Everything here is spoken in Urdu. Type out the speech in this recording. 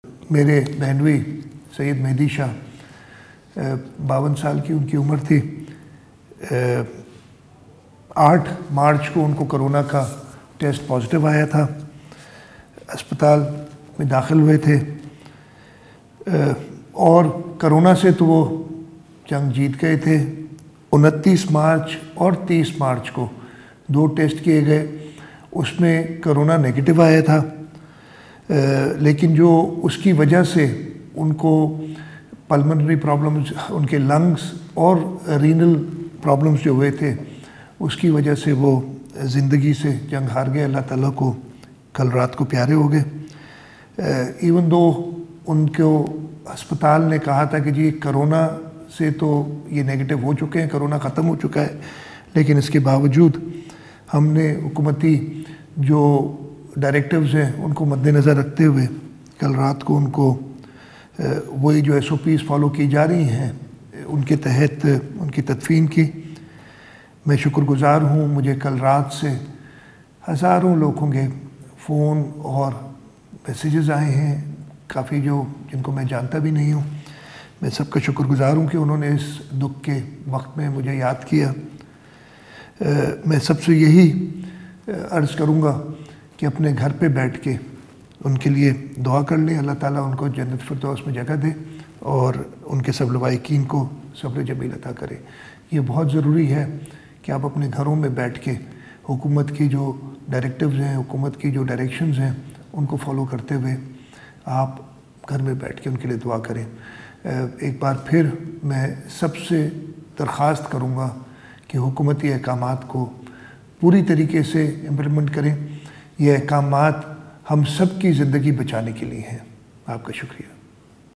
میرے بہنوئی سید مہدی شاہ 52 سال کی ان کی عمر تھی۔ 8 مارچ کو ان کو کرونا کا ٹیسٹ پازیٹیو آیا تھا، اسپتال میں داخل ہوئے تھے اور کرونا سے تو وہ جنگ جیت گئے تھے۔ 29 مارچ اور 30 مارچ کو 2 ٹیسٹ کیے گئے، اس میں کرونا نیگیٹو آیا تھا، لیکن جو اس کی وجہ سے ان کو پلمنری پرابلمز، ان کے لنگز اور رینل پرابلمز جو ہوئے تھے، اس کی وجہ سے وہ زندگی سے جنگ ہار گئے۔ اللہ تعالیٰ کو کل رات کو پیارے ہو گئے۔ ایون دو ان کو ہسپتال نے کہا تھا کہ جی کرونا سے تو یہ نیگیٹو ہو چکے ہیں، کرونا ختم ہو چکا ہے، لیکن اس کے باوجود ہم نے حکومتی جو ڈائریکٹیوز ہیں ان کو مد نظر رکھتے ہوئے کل رات کو ان کو وہی جو SOPs فالو کی جا رہی ہیں ان کے تحت ان کی تدفین کی۔ میں شکر گزار ہوں، مجھے کل رات سے ہزاروں لوگوں کے فون اور میسیجز آئے ہیں، کافی جن کو میں جانتا بھی نہیں ہوں۔ میں سب کا شکر گزار ہوں کہ انہوں نے اس دکھ کے وقت میں مجھے یاد کیا۔ میں سب سے یہی عرض کروں گا کہ اپنے گھر پہ بیٹھ کے ان کے لیے دعا کر لیں، اللہ تعالیٰ ان کو جنت فردوس میں جگہ دے اور ان کے سب لوائقین کو صبر جمیل عطا کرے۔ یہ بہت ضروری ہے کہ آپ اپنے گھروں میں بیٹھ کے حکومت کی جو ڈائریکٹیوز ہیں، حکومت کی جو ڈائریکشنز ہیں، ان کو فالو کرتے ہوئے آپ گھر میں بیٹھ کے ان کے لیے دعا کریں۔ ایک بار پھر میں سب سے درخواست کروں گا کہ حکومتی احکامات کو پوری طریقے سے امپلیمنٹ کریں۔ یہ احکامات ہم سب کی زندگی بچانے کے لیے ہیں۔ آپ کا شکریہ۔